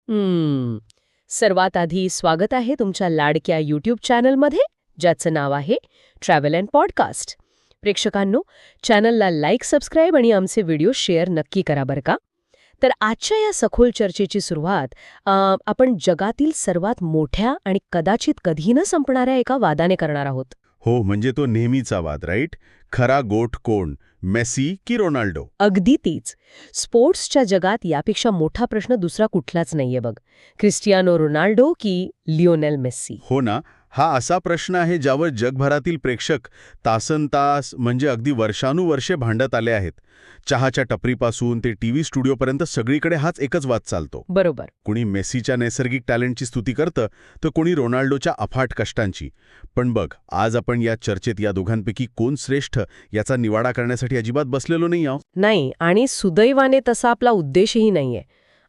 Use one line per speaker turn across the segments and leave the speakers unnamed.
हम्म. सर्वात आधी स्वागत आहे तुमच्या लाडक्या यूट्यूब चॅनलमध्ये, ज्याचं नाव आहे ट्रॅव्हल अँड पॉडकास्ट. प्रेक्षकांनो, चॅनलला लाईक, सबस्क्राईब आणि आमचे व्हिडिओ शेअर नक्की करा बरं का. तर आजच्या या सखोल चर्चेची सुरुवात आपण जगातील सर्वात मोठ्या आणि कदाचित कधी न संपणाऱ्या एका वादाने करणार आहोत.
हो, म्हणजे तो नेहमीचा वाद, राईट? खरा गोट कोण, मेसी की रोनाल्डो?
अगदी तीच. स्पोर्ट्सच्या जगात यापेक्षा मोठा प्रश्न दुसरा कुठलाच नाहीये बघ. क्रिस्टियानो रोनाल्डो की लिओनेल मेस्सी?
हो ना, हा असा प्रश्न आहे ज्यावर जगभरातील प्रेक्षक तासनतास म्हणजे अगदी वर्षानुवर्षे भांडत आले आहेत. चहाच्या टपरीपासून ते टीव्ही स्टुडिओपर्यंत सगळीकडे हाच एकच वाद चालतो.
बरोबर.
कुणी मेसीच्या नैसर्गिक टॅलेंटची स्तुती करतं, तर कोणी रोनाल्डोच्या अफाट कष्टांची. पण बघ, आज आपण या चर्चेत या दोघांपैकी कोण श्रेष्ठ याचा निवाडा करण्यासाठी अजिबात बसलेलो नाही आहोत.
नाही, आणि सुदैवाने तसा आपला उद्देशही नाहीये.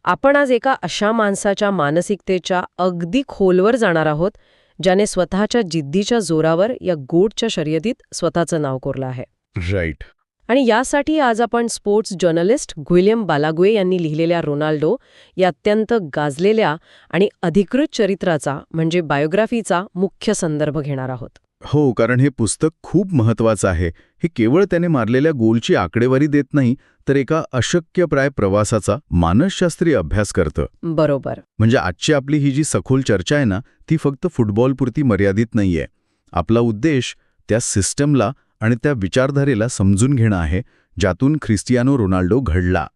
आपण आज एका अशा माणसाच्या मानसिकतेच्या अगदी खोलवर जाणार आहोत, ज्याने स्वतःच्या जिद्दीच्या जोरावर या गोटच्या शर्यतीत स्वतःचं नाव कोरलं आहे.
राईट.
आणि यासाठी आज आपण स्पोर्ट्स जर्नलिस्ट गुइलियम बालागुए यांनी लिहिलेल्या रोनाल्डो या अत्यंत गाजलेल्या आणि अधिकृत चरित्राचा म्हणजे बायोग्राफीचा मुख्य संदर्भ घेणार आहोत.
हो, कारण हे पुस्तक खूप महत्वाचं आहे. हे केवळ त्याने मारलेल्या गोलची आकडेवारी देत नाही, तर एका अशक्यप्राय प्रवासाचा मानसशास्त्रीय अभ्यास करतं.
बरोबर.
म्हणजे आजची आपली ही जी सखोल चर्चा आहे ना, ती फक्त फुटबॉलपुरती मर्यादित नाहीये. आपला उद्देश त्या सिस्टमला आणि त्या विचारधारेला समजून घेणं आहे, ज्यातून ख्रिस्टियानो रोनाल्डो घडला.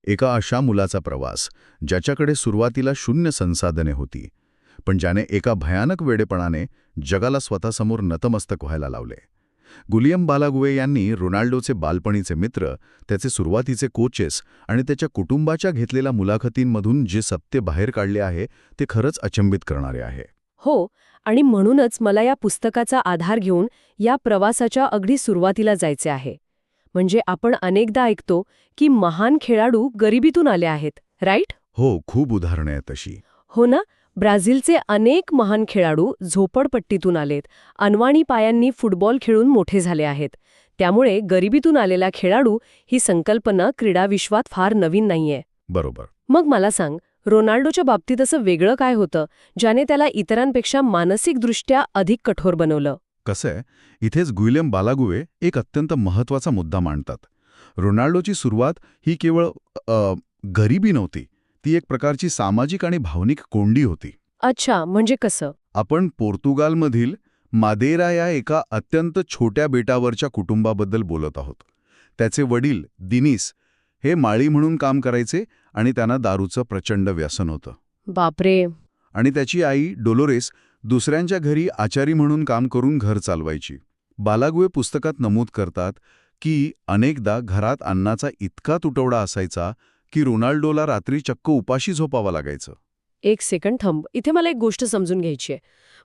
एका अशा मुलाचा प्रवास, ज्याच्याकडे सुरुवातीला 0 संसाधने होती, पण ज्याने एका भयानक वेडेपणाने जगाला स्वतःसमोर नतमस्तक व्हायला लावले. गुलियम बालागुए यांनी रोनाल्डोचे बालपणीचे मित्र, त्याचे सुरुवातीचे कोचेस आणि त्याच्या कुटुंबाच्या घेतलेल्या मुलाखतींमधून जे सत्य बाहेर काढले आहे, ते खरंच अचंबित करणारे आहे.
हो, आणि म्हणूनच मला या पुस्तकाचा आधार घेऊन या प्रवासाच्या अगदी सुरुवातीला जायचे आहे. म्हणजे आपण अनेकदा ऐकतो की महान खेळाडू गरिबीतून आले आहेत, राईट?
हो, खूप उदाहरणे आहेत तशी.
हो ना. ब्राझीलचे अनेक महान खेळाडू झोपडपट्टीतून आलेत, अनवाणी पायांनी फुटबॉल खेळून मोठे झाले आहेत. त्यामुळे गरिबीतून आलेला खेळाडू ही संकल्पना क्रीडाविश्वात फार नवीन नाहीये.
बरोबर.
मग मला सांग, रोनाल्डोच्या बाबतीत असं वेगळं काय होतं ज्याने त्याला इतरांपेक्षा मानसिकदृष्ट्या अधिक कठोर बनवलं?
कसंय, इथेच गुइलियम बालागुए एक अत्यंत महत्वाचा मुद्दा मांडतात. रोनाल्डोची सुरुवात ही केवळ गरिबी नव्हती, ती एक प्रकारची सामाजिक आणि भावनिक कोंडी होती.
अच्छा, म्हणजे कसं?
आपण पोर्तुगालमधील मादेरा या एका अत्यंत छोट्या बेटावरच्या कुटुंबाबद्दल बोलत आहोत. त्याचे वडील दिनीस हे माळी म्हणून काम करायचे आणि त्यांना दारूचं प्रचंड व्यसन होतं.
बापरे.
आणि त्याची आई डोलोरेस दुसऱ्यांच्या घरी आचारी म्हणून काम करून घर चालवायची. बालागुए पुस्तकात नमूद करतात की अनेकदा घरात अन्नाचा इतका तुटवडा असायचा की रोनाल्डोला रात्री चक्क उपाशी झोपावं लागायचं.
एक सेकंड थांब, इथे मला एक गोष्ट समजून घ्यायची आहे.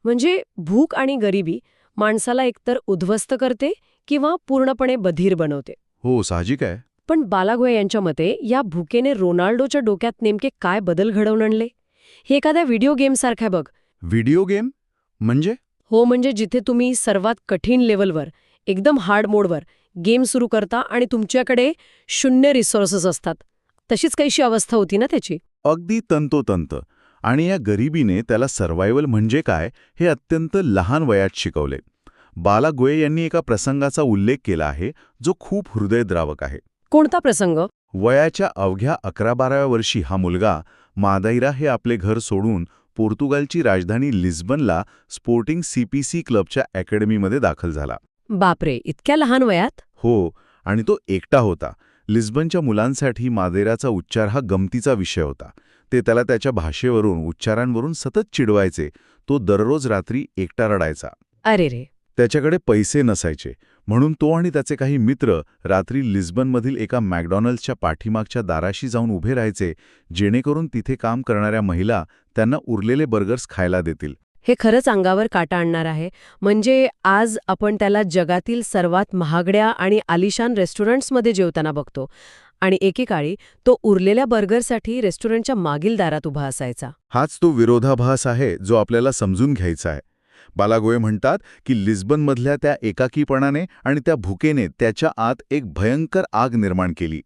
म्हणजे भूक आणि गरिबी माणसाला एकतर उद्ध्वस्त करते किंवा पूर्णपणे बधीर बनवते.
हो, साहजिक आहे.
पण बालागुए यांच्या मते या भुकेने रोनाल्डोच्या डोक्यात नेमके काय बदल घडवून आणले? हे एखाद्या व्हिडिओ गेमसारखं आहे बघ.
व्हिडिओ गेम म्हणजे?
हो, म्हणजे जिथे तुम्ही सर्वात कठीण लेवलवर, एकदम हार्ड मोडवर गेम सुरू करता आणि तुमच्याकडे 0 रिसोर्सेस असतात. तशीच काहीशी अवस्था होती ना त्याची?
अगदी तंतोतंत. आणि या गरिबीने त्याला सर्व्हायव्हल म्हणजे काय हे अत्यंत लहान वयात शिकवले. बालागुए यांनी एका प्रसंगाचा उल्लेख केला आहे जो खूप हृदयद्रावक आहे.
कोणता प्रसंग?
वयाच्या अवघ्या 11-12व्या वर्षी हा मुलगा मादैरा हे आपले घर सोडून पोर्तुगालची राजधानी लिस्बनला स्पोर्टिंग CPC क्लबच्या अकॅडमीमध्ये दाखल झाला.
बापरे, इतक्या लहान वयात?
हो, आणि तो एकटा होता. लिस्बनच्या मुलांसाठी मादेराचा उच्चार हा गमतीचा विषय होता. ते त्याला त्याच्या भाषेवरून, उच्चारांवरून सतत चिडवायचे. तो दररोज रात्री एकटा रडायचा.
अरे रे.
त्याच्याकडे पैसे नसायचे, म्हणून तो आणि त्याचे काही मित्र रात्री लिस्बनमधील एका मॅकडॉनल्ड्सच्या पाठीमागच्या दाराशी जाऊन उभे राहायचे, जेणेकरून तिथे काम करणाऱ्या महिला त्यांना उरलेले बर्गर्स खायला देतील.
हे खरंच अंगावर काटा आणणार आहे. म्हणजे आज आपण त्याला जगातील सर्वात महागड्या आणि आलिशान रेस्टॉरंट्समध्ये जेवताना बघतो, आणि एकेकाळी तो उरलेल्या बर्गरसाठी रेस्टॉरंटच्या मागील दारात उभा असायचा.
हाच तो विरोधाभास आहे जो आपल्याला समजून घ्यायचा आहे. बालागुए म्हणतात की लिस्बनमधल्या त्या एकाकीपणाने आणि त्या भुकेने त्याच्या आत एक भयंकर आग निर्माण केली.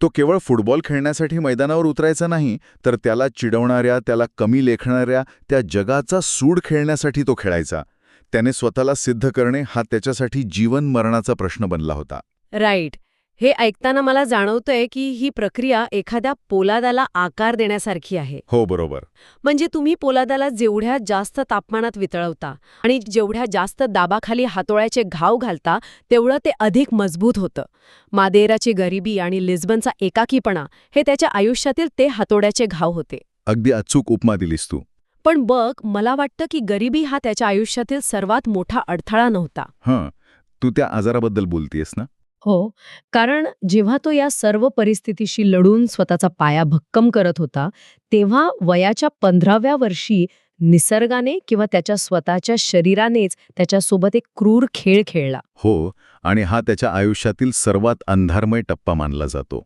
तो केवळ फुटबॉल खेळण्यासाठी मैदानावर उतरायचा नाही, तर त्याला चिडवणाऱ्या, त्याला कमी लेखणाऱ्या त्या जगाचा सूड खेळण्यासाठी तो खेळायचा. त्याने स्वतःला सिद्ध करणे हा त्याच्यासाठी जीवन मरणाचा प्रश्न बनला होता.
राईट. हे ऐकताना मला जाणवतंय की ही प्रक्रिया एखाद्या पोलादाला आकार देण्यासारखी आहे.
हो, बरोबर.
म्हणजे तुम्ही पोलादाला जेवढ्या जास्त तापमानात वितळवता आणि जेवढ्या जास्त दाबाखाली हातोळ्याचे घाव घालता, तेवढं ते अधिक मजबूत होतं. मादेराची गरिबी आणि लिस्बनचा एकाकीपणा हे त्याच्या आयुष्यातील ते हातोड्याचे घाव होते.
अगदी अचूक उपमा दिलीस तू.
पण बघ, मला वाटतं की गरिबी हा त्याच्या आयुष्यातील सर्वात मोठा अडथळा नव्हता.
तू त्या आजाराबद्दल बोलतीयस ना?
हो, कारण जेव्हा तो या सर्व परिस्थितीशी लढून स्वतःचा पाया भक्कम करत होता, तेव्हा वयाच्या 15व्या वर्षी निसर्गाने किंवा त्याच्या स्वतःच्या शरीरानेच त्याच्यासोबत एक क्रूर खेळ खेळला.
हो, आणि हा त्याच्या आयुष्यातील सर्वात अंधारमय टप्पा मानला जातो.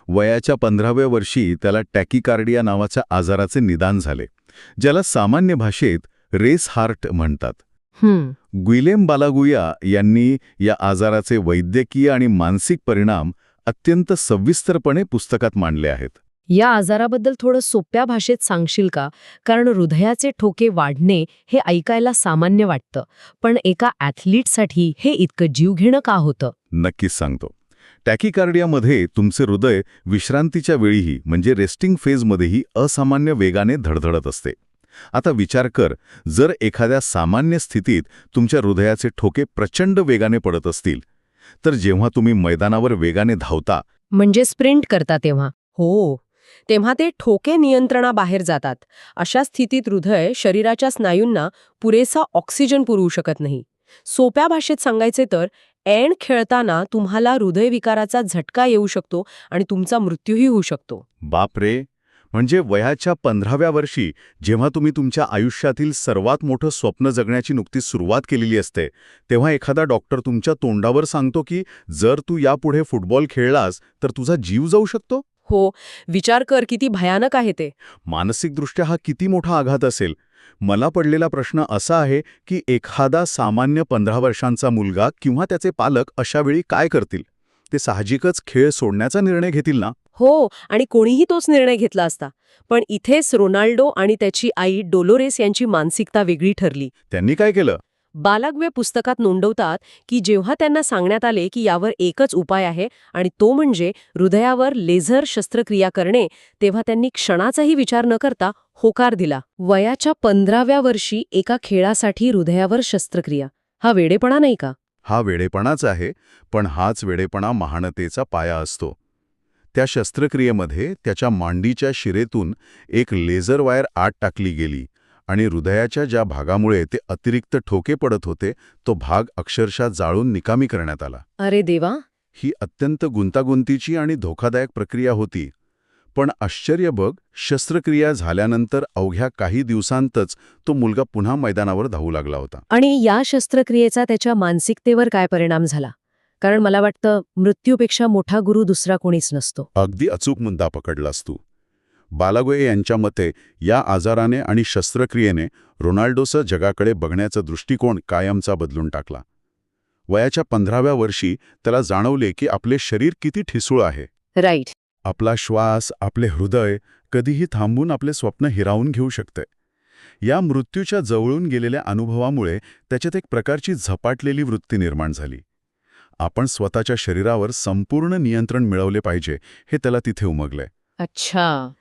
वयाच्या 15व्या वर्षी त्याला टॅकिकार्डिया नावाच्या आजाराचे निदान झाले, ज्याला सामान्य भाषेत रेस हार्ट म्हणतात. ग्विलेम बालागुया यांनी या आजाराचे वैद्यकीय आणि मानसिक परिणाम अत्यंत सविस्तरपणे पुस्तकात मांडले आहेत.
या आजाराबद्दल थोडं सोप्या भाषेत सांगशील का? कारण हृदयाचे ठोके वाढणे हे ऐकायला सामान्य वाटतं, पण एका ॲथलीटसाठी हे इतकं जीवघेणं का होतं?
नक्कीच सांगतो. टॅकिकार्डियामध्ये तुमचे हृदय विश्रांतीच्या वेळीही म्हणजे रेस्टिंग फेजमध्येही असामान्य वेगाने धडधडत असते. आता विचार कर, जर एखाद्या सामान्य स्थितीत तुमच्या हृदयाचे ठोके प्रचंड वेगाने पडत असतील, तर जेव्हा तुम्ही मैदानावर वेगाने धावता,
म्हणजे स्प्रिंट करता तेव्हा ते ठोके नियंत्रणाबाहेर जातात. अशा स्थितीत हृदय शरीराच्या स्नायूंना पुरेसा ऑक्सिजन पुरवू शकत नाही. सोप्या भाषेत सांगायचे तर ऐन खेळताना तुम्हाला हृदयविकाराचा झटका येऊ शकतो आणि तुमचा मृत्यूही होऊ शकतो.
बापरे! म्हणजे वयाच्या 15व्या वर्षी जेव्हा तुम्ही तुमच्या आयुष्यातील सर्वात मोठं स्वप्न जगण्याची नुकतीच सुरुवात केलेली असते, तेव्हा एखादा डॉक्टर तुमच्या तोंडावर सांगतो की जर तू यापुढे फुटबॉल खेळलास तर तुझा जीव जाऊ शकतो?
हो, विचार कर किती भयानक आहे ते.
मानसिकदृष्ट्या हा किती मोठा आघात असेल. मला पडलेला प्रश्न असा आहे की एखादा सामान्य 15 वर्षांचा मुलगा किंवा त्याचे पालक अशावेळी काय करतील? ते साहजिकच खेळ सोडण्याचा निर्णय घेतील ना?
हो, आणि कोणीही तोच निर्णय घेतला असता. पण इथेच रोनाल्डो आणि त्याची आई डोलोरेस यांची मानसिकता वेगळी ठरली.
त्यांनी काय केलं?
बालाग्वे पुस्तकात नोंदवतात की जेव्हा त्यांना सांगण्यात आले की यावर एकच उपाय आहे आणि तो म्हणजे हृदयावर लेझर शस्त्रक्रिया करणे, तेव्हा त्यांनी क्षणाचाही विचार न करता होकार दिला. वयाच्या 15व्या वर्षी एका खेळासाठी हृदयावर शस्त्रक्रिया, हा वेडेपणा नाही का?
हा वेडेपणाच आहे, पण हाच वेडेपणा महानतेचा पाया असतो. त्या शस्त्रक्रियेमध्ये त्याच्या मांडीच्या शिरेतून एक लेझर वायर आत टाकली गेली आणि हृदयाच्या ज्या भागामुळे ते अतिरिक्त ठोके पडत होते, तो भाग अक्षरशः जाळून निकामी करण्यात आला.
अरे देवा!
ही अत्यंत गुंतागुंतीची आणि धोकादायक प्रक्रिया होती. पण आश्चर्य बघ, शस्त्रक्रिया झाल्यानंतर अवघ्या काही दिवसांतच तो मुलगा पुन्हा मैदानावर धावू लागला होता.
आणि या शस्त्रक्रियेचा त्याच्या मानसिकतेवर काय परिणाम झाला? कारण मला वाटतं मृत्यूपेक्षा मोठा गुरु दुसरा कोणीच नसतो.
अगदी अचूक मुद्दा पकडलास तू. बालागुए यांच्या मते या आजाराने आणि शस्त्रक्रियेने रोनाल्डोचं जगाकडे बघण्याचा दृष्टिकोन कायमचा बदलून टाकला. वयाच्या 15व्या वर्षी त्याला जाणवले की आपले शरीर किती ठिसूळ आहे.
राईट.
आपला श्वास, आपले हृदय कधीही थांबून आपले स्वप्न हिरावून घेऊ शकते. या मृत्यूच्या जवळून गेलेल्या अनुभवामुळे त्याच्यात एक प्रकारची झपाटलेली वृत्ती निर्माण झाली. आपण स्वतःच्या शरीरावर संपूर्ण नियंत्रण मिळवले पाहिजे हे त्याला तिथे उमगले.
अच्छा,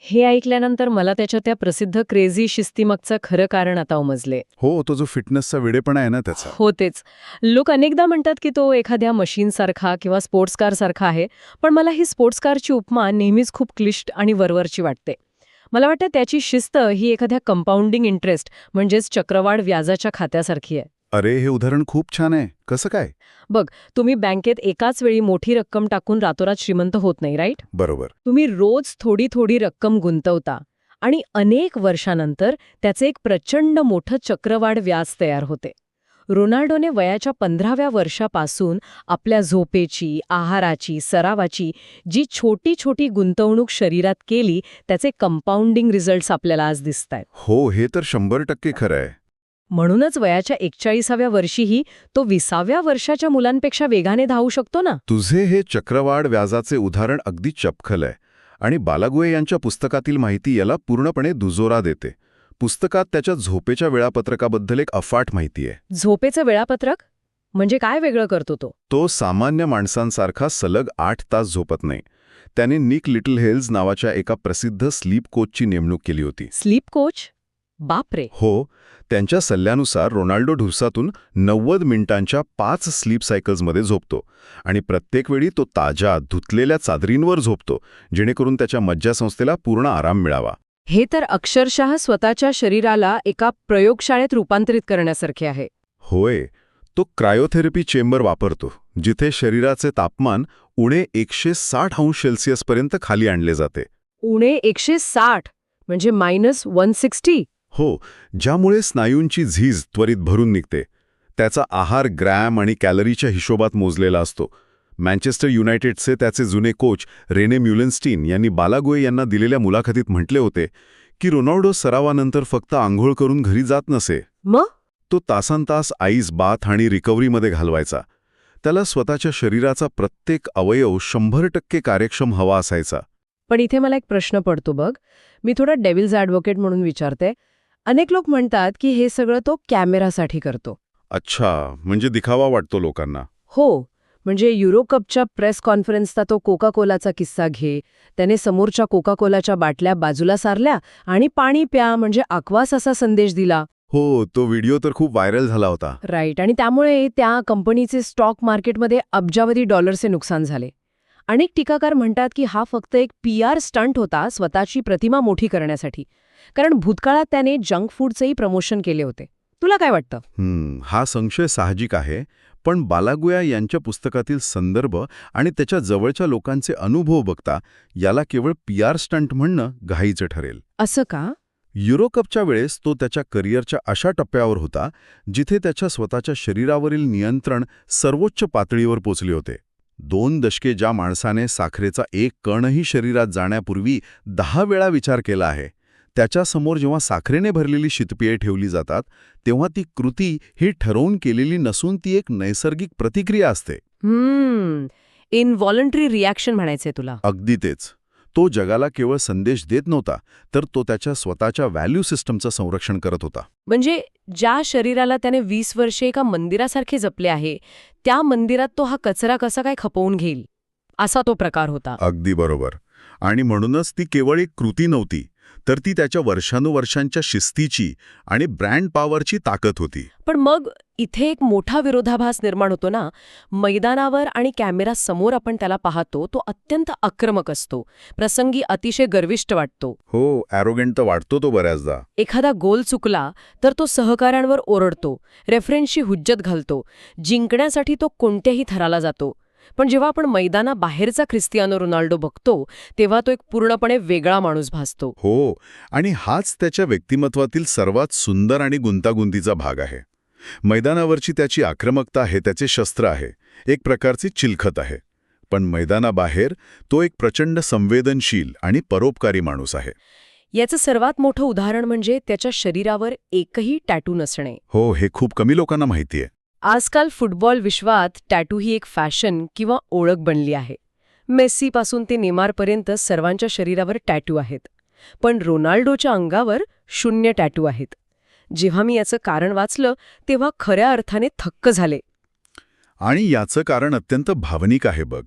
हे ऐकल्यानंतर मला त्याच्या त्या प्रसिद्ध क्रेझी शिस्तीमागचं खरं कारण आता उमजले.
हो, तो जो फिटनेसचा वेडेपणा आहे ना त्याचा.
होतेच. लोक अनेकदा म्हणतात की तो एखाद्या मशीनसारखा किंवा स्पोर्ट्स कारसारखा आहे, पण मला ही स्पोर्ट्स कारची उपमा नेहमीच खूप क्लिष्ट आणि वरवरची वाटते. मला वाटतं त्याची शिस्त ही एखाद्या कंपाऊंडिंग इंटरेस्ट म्हणजेच चक्रवाढ व्याजाच्या खात्यासारखी आहे.
अरे, हे उदाहरण खूप छान आहे. कसं काय?
बघ, तुम्ही बँकेत एकाच वेळी मोठी रक्कम टाकून रातोरात श्रीमंत होत नाही, राईट?
बरोबर.
तुम्ही रोज थोडी थोडी रक्कम गुंतवता आणि अनेक वर्षानंतर त्याचे एक प्रचंड मोठं चक्रवाढ व्याज तयार होते. रोनाल्डोने वयाच्या 15व्या वर्षापासून आपल्या झोपेची, आहाराची, सरावाची जी छोटी छोटी गुंतवणूक शरीरात केली, त्याचे कंपाऊंडिंग रिझल्ट्स आपल्याला आज दिसतायत.
हो, हे तर 100% खरं आहे.
म्हणूनच वयाच्या 41व्या वर्षीही तो 20व्या वर्षाच्या मुलांपेक्षा वेगाने धावू शकतो ना.
तुझे हे चक्रवाढ व्याजाचे उदाहरण अगदी चपखल आहे आणि बालागुए यांच्या पुस्तकातील माहिती याला पूर्णपणे दुजोरा देते. पुस्तकात त्याच्या झोपेच्या वेळापत्रकाबद्दल एक अफाट माहिती आहे.
झोपेचं वेळापत्रक म्हणजे काय वेगळं करतो तो?
तो सामान्य माणसांसारखा सलग 8 तास झोपत नाही. त्याने निक लिटलहेल्स नावाच्या एका प्रसिद्ध स्लीप कोचची नेमणूक केली होती.
Sleep coach? बापरे.
हो, त्यांच्या सल्ल्यानुसार रोनाल्डो दिवसातून 90 मिनिटांच्या 5 स्लीप सायकल्समध्ये झोपतो आणि प्रत्येक वेळी तो ताज्या, धुतलेल्या चादरींवर झोपतो, जेणेकरून त्याच्या मज्जासंस्थेला पूर्ण आराम मिळावा.
हे तर अक्षरशः स्वतःच्या शरीराला एका प्रयोगशाळेत रूपांतरित करण्यासारखे आहे.
होय, तो क्रायोथेरपी चेंबर वापरतो, जिथे शरीराचे तापमान उणे 160 अंश सेल्सिअसपर्यंत खाली आणले जाते.
उणे 160 म्हणजे -160?
हो, ज्यामुळे स्नायूंची झीज त्वरित भरून निघते. त्याचा आहार ग्रॅम आणि कॅलरीच्या हिशोबात मोजलेला असतो. मँचेस्टर युनायटेडचे त्याचे जुने कोच रेने म्युलेनस्टीन यांनी बालागुए यांना दिलेल्या मुलाखतीत म्हटले होते की रोनाल्डो सरावानंतर फक्त आंघोळ करून घरी जात नसे.
मग
तो तासनतास आईस बाथ आणि रिकव्हरीमध्ये घालवायचा. त्याला स्वतःच्या शरीराचा प्रत्येक अवयव 100% कार्यक्षम हवा असायचा.
पण इथे मला एक प्रश्न पडतो बघ. मी थोडा डेव्हिल्स ॲडव्होकेट म्हणून विचारते. अनेक लोक म्हणतात की हे सगळं तो कॅमेरासाठी करतो.
अच्छा, म्हणजे दिखावा वाटतो लोकांना.
हो, म्हणजे युरोकपच्या प्रेस कॉन्फरन्सचा तो कोका कोलाचा किस्सा घे. त्याने समोरच्या कोका कोलाच्या बाटल्या बाजूला सारल्या आणि पाणी प्या म्हणजे आक्वास असा संदेश दिला.
हो, तो व्हिडिओ तर खूप व्हायरल झाला होता.
राईट. आणि त्यामुळे त्या कंपनीचे स्टॉक मार्केटमध्ये अब्जावधी डॉलरचे नुकसान झाले. अनेक टीकाकार म्हणतात की हा फक्त एक PR स्टंट होता स्वतःची प्रतिमा मोठी करण्यासाठी, कारण भूतकाळात त्याने जंक फूडचेही प्रमोशन केले होते. तुला काय वाटतं?
हा संशय साहजिक आहे, पण बालागुए यांच्या पुस्तकातील संदर्भ आणि त्याच्या जवळच्या लोकांचे अनुभव बघता याला केवळ PR स्टंट म्हणणं घाईचं ठरेल.
असं का?
युरोकपच्या वेळेस तो त्याच्या करिअरच्या अशा टप्प्यावर होता जिथे त्याच्या स्वतःच्या शरीरावरील नियंत्रण सर्वोच्च पातळीवर पोचले होते. 2 दशके ज्या माणसाने साखरेचा एक कणही शरीरात जाण्यापूर्वी 10 वेळा विचार केला आहे, त्याच्यासमोर जेव्हा साखरेने भरलेली शीतपेये ठेवली जातात तेव्हा ती कृती ही ठरवून केलेली नसून ती एक नैसर्गिक प्रतिक्रिया असते.
इनव्हॉलंटरी रिॲक्शन म्हणायचंय तुला?
अगदी तेच. तो जगाला केवळ संदेश देत नव्हता, तर तो त्याच्या स्वतःच्या व्हॅल्यू सिस्टमचं संरक्षण करत होता.
म्हणजे ज्या शरीराला त्याने 20 वर्षे एका मंदिरासारखे जपले आहे, त्या मंदिरात तो हा कचरा कसा काय खपवून घेईल, असा तो प्रकार होता.
अगदी बरोबर. आणि म्हणूनच ती केवळ एक कृती नव्हती, तर ती त्याच्या वर्षानुवर्षांच्या शिस्तीची आणि ब्रँड पॉवरची ताकद होती.
पण मग इथे एक मोठा विरोधाभास निर्माण होतो ना. मैदानावर आणि कॅमेरा समोर आपण त्याला पाहतो, तो अत्यंत आक्रमक असतो, प्रसंगी अतिशय गर्विष्ठ वाटतो.
हो, ॲरोगंट तर वाटतो तो बऱ्याचदा.
एखादा गोल चुकला तर तो सहकाऱ्यांवर ओरडतो, रेफरन्सची हुज्जत घालतो, जिंकण्यासाठी तो कोणत्याही थराला जातो. पण जेव्हा आपण मैदानाबाहेरचा क्रिस्टियानो रोनाल्डो बघतो तेव्हा तो एक पूर्णपणे वेगळा माणूस भासतो.
हो, आणि हाच त्याच्या व्यक्तिमत्वातील सर्वात सुंदर आणि गुंतागुंतीचा भाग आहे. मैदानावरची त्याची आक्रमकता हे त्याचे शस्त्र आहे, एक प्रकारची चिलखत आहे. पण मैदानाबाहेर तो एक प्रचंड संवेदनशील आणि परोपकारी माणूस आहे.
याचं सर्वात मोठं उदाहरण म्हणजे त्याच्या शरीरावर एकही टॅटू नसणे.
हो, हे खूप कमी लोकांना माहिती आहे.
आजकाल फुटबॉल विश्वात टॅटू ही एक फॅशन किंवा ओळख बनली आहे. मेस्सीपासून ते नेमारपर्यंत सर्वांच्या शरीरावर टॅटू आहेत. पण रोनाल्डोच्या अंगावर 0 टॅटू आहेत. जेव्हा मी याचं कारण वाचलं तेव्हा खऱ्या अर्थाने थक्क झाले.
आणि याचं कारण अत्यंत भावनिक आहे बघ.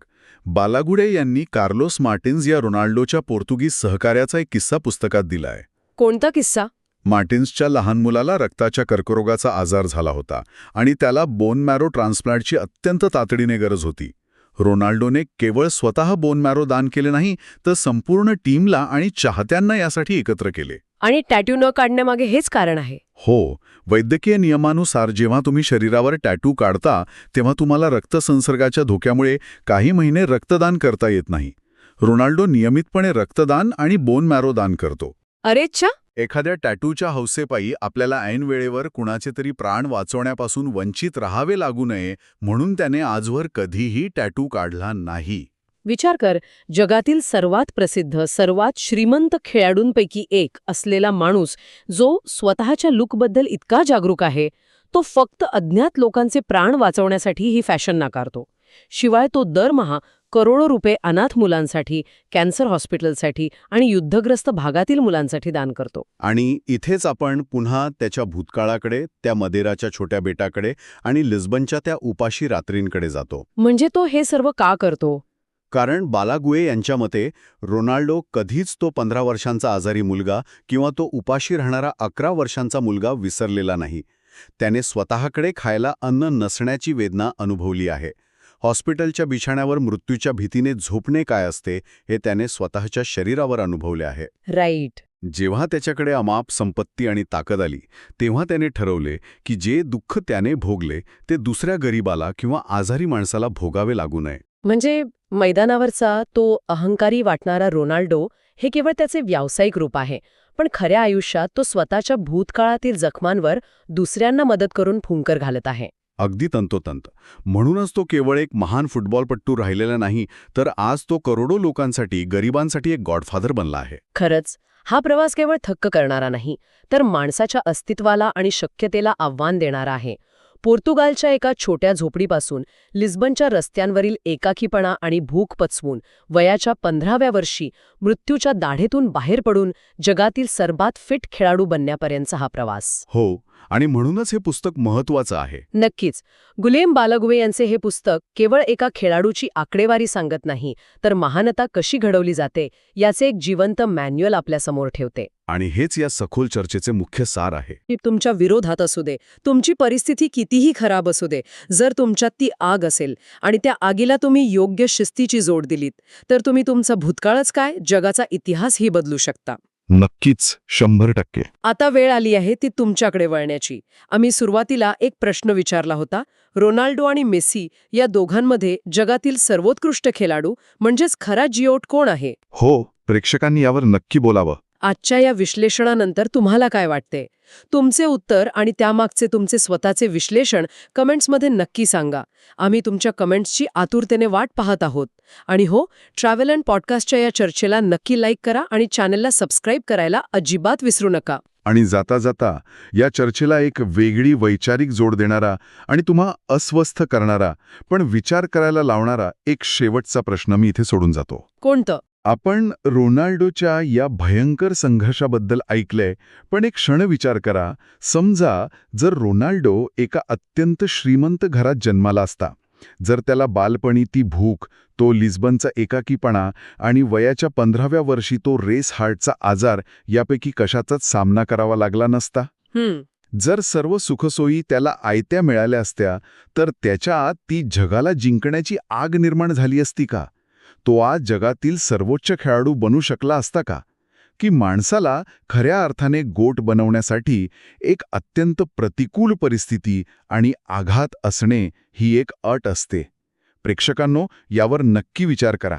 बालागुए यांनी कार्लोस मार्टिन्स या रोनाल्डोच्या पोर्तुगीज सहकार्याचा एक किस्सा पुस्तकात दिलाय.
कोणता किस्सा?
मार्टिन्सच्या लहान मुलाला रक्ताच्या कर्करोगाचा आजार झाला होता आणि त्याला बोन मॅरो ट्रान्सप्लांटची अत्यंत तातडीने गरज होती. रोनाल्डोने केवळ स्वतः बोन मॅरो दान केले नाही, तर संपूर्ण टीमला आणि चाहत्यांना यासाठी एकत्र केले.
आणि टॅटू न काढण्यामागे हेच कारण आहे.
हो, वैद्यकीय नियमानुसार जेव्हा तुम्ही शरीरावर टॅटू काढता तेव्हा तुम्हाला रक्तसंसर्गाच्या धोक्यामुळे काही महिने रक्तदान करता येत नाही. रोनाल्डो नियमितपणे रक्तदान आणि बोन मॅरो दान करतो.
अरेच्छा.
एखाद्या टॅटूच्या हौसेपायी आपल्याला ऐन वेळेवर कुणाचे तरी प्राण वाचवण्यापासून वंचित राहावे लागू नये म्हणून त्याने आजवर कधीही टॅटू काढला नाही.
विचार कर, जगातील सर्वात प्रसिद्ध, सर्वात श्रीमंत खेळाडूंपैकी एक असलेला माणूस जो स्वतःच्या लुकबद्दल इतका जागरूक आहे, तो फक्त अज्ञात लोकांचे प्राण वाचवण्यासाठी ही फॅशन नाकारतो. शिवाय तो दरमहा करोडो रुपये अनाथ मुलांसाठी, कॅन्सर हॉस्पिटलसाठी आणि युद्धग्रस्त भागातील मुलांसाठी दान करतो.
आणि इथेच आपण पुन्हा त्याच्या भूतकाळाकडे, त्या मदेराच्या छोट्या बेटाकडे आणि लिस्बनच्या त्या उपाशी रात्रींकडे जातो.
म्हणजे तो हे सर्व का करतो?
कारण बालागुए यांच्या मते रोनाल्डो कधीच तो 15 वर्षांचा आजारी मुलगा किंवा तो उपाशी राहणारा 11 वर्षांचा मुलगा विसरलेला नाही. त्याने स्वतःकडे खायला अन्न नसण्याची वेदना अनुभवली आहे. हॉस्पिटलच्या बिछाण्यावर मृत्यूच्या भीतीने झोपणे काय असते हे त्याने स्वतःच्या शरीरावर अनुभवले आहे.
राईट.
जेव्हा त्याच्याकडे अमाप संपत्ती आणि ताकद आली, तेव्हा त्याने ठरवले की जे दुःख त्याने भोगले ते दुसऱ्या गरीबाला किंवा आजारी माणसाला भोगावे लागू नये.
म्हणजे मैदानावरचा तो अहंकारी वाटणारा रोनाल्डो हे केवळ त्याचे व्यावसायिक रूप आहे, पण खऱ्या आयुष्यात तो स्वतःच्या भूतकाळातील जखमांवर दुसऱ्यांना मदत करून फुंकर घालत आहे.
अगदी तंतोतंत. म्हणूनच तो केवळ एक महान फुटबॉलपट्टू राहिलेला नाही, तर आज तो करोडो लोकांसाठी, गरिबांसाठी एक गॉडफादर बनला आहे.
खरंच, हा प्रवास केवळ थक्क करणारा नाही, तर माणसाच्या अस्तित्वाला आणि शक्यतेला आव्हान देणारा आहे. पोर्तुगालच्या एका छोट्या झोपडीपासून लिस्बनच्या रस्त्यांवरील एकाकीपणा आणि भूक पचवून वयाच्या 15व्या वर्षी मृत्यूच्या दाढेतून बाहेर पडून जगातील सर्वात फिट खेळाडू बनण्यापर्यंतचा हा प्रवास.
हो, आणि म्हणूनच हे पुस्तक महत्त्वाचं आहे.
नक्कीच. गुलेम बालागुए यांचे हे पुस्तक केवळ एका खेळाडूची आकडेवारी सांगत नाही, तर महानता कशी घडवली जाते याचे एक जिवंत मॅन्युअल आपल्यासमोर ठेवते.
आणि हेच या सखोल चर्चेचे मुख्य सार आहे.
तुमच्या विरोधात असू दे, तुमची परिस्थिती कितीही खराब असू दे, जर तुमच्यात ती आग असेल आणि त्या आगीला तुम्ही योग्य शिस्तीची जोड दिलीत, तर तुम्ही तुमचा भूतकाळच काय, जगाचा इतिहासही बदलू शकता.
नक्कीच, 100%.
आता वेळ आली आहे ती तुमच्याकडे वळण्याची. आम्ही सुरुवातीला एक प्रश्न विचारला होता, रोनाल्डो आणि मेसी या दोघांमध्ये जगातील सर्वोत्कृष्ट खेळाडू म्हणजेच खरा जिओट कोण आहे?
हो, प्रेक्षकांनी यावर नक्की बोलावं.
आजच्या या विश्लेषणानंतर तुम्हाला काय वाटते? तुमचे उत्तर आणि त्यामागचे तुमचे स्वतःचे विश्लेषण कमेंट्समध्ये नक्की सांगा. आम्ही तुमच्या कमेंट्सची आतुरतेने वाट पाहत आहोत. आणि हो, ट्रॅव्हल अँड पॉडकास्टच्या या चर्चेला नक्की लाईक करा आणि चॅनलला सबस्क्राईब करायला अजिबात विसरू नका.
आणि जाता जाता या चर्चेला एक वेगळी वैचारिक जोड देणारा आणि तुम्हा अस्वस्थ करणारा पण विचार करायला लावणारा एक शेवटचा प्रश्न मी इथे सोडून जातो.
कोणतं?
आपण रोनाल्डोच्या या भयंकर संघर्षाबद्दल ऐकलंय, पण एक क्षण विचार करा. समजा जर रोनाल्डो एका अत्यंत श्रीमंत घरात जन्माला असता, जर त्याला बालपणी ती भूक, तो लिस्बनचा एकाकीपणा आणि वयाच्या 15व्या वर्षी तो रेस हार्टचा आजार यापैकी कशाचाच सामना करावा लागला नसता. जर सर्व सुखसोयी त्याला आयत्या मिळाल्या असत्या, तर त्याच्या आत ती जगाला जिंकण्याची आग निर्माण झाली असती का? तो आज जगातील सर्वोच्च खेळाडू बनू शकला असता का? की माणसाला खऱ्या अर्थाने गोट बनवण्यासाठी एक अत्यंत प्रतिकूल परिस्थिती आणि आघात असणे ही एक अट असते. प्रेक्षकांनो, यावर नक्की विचार करा.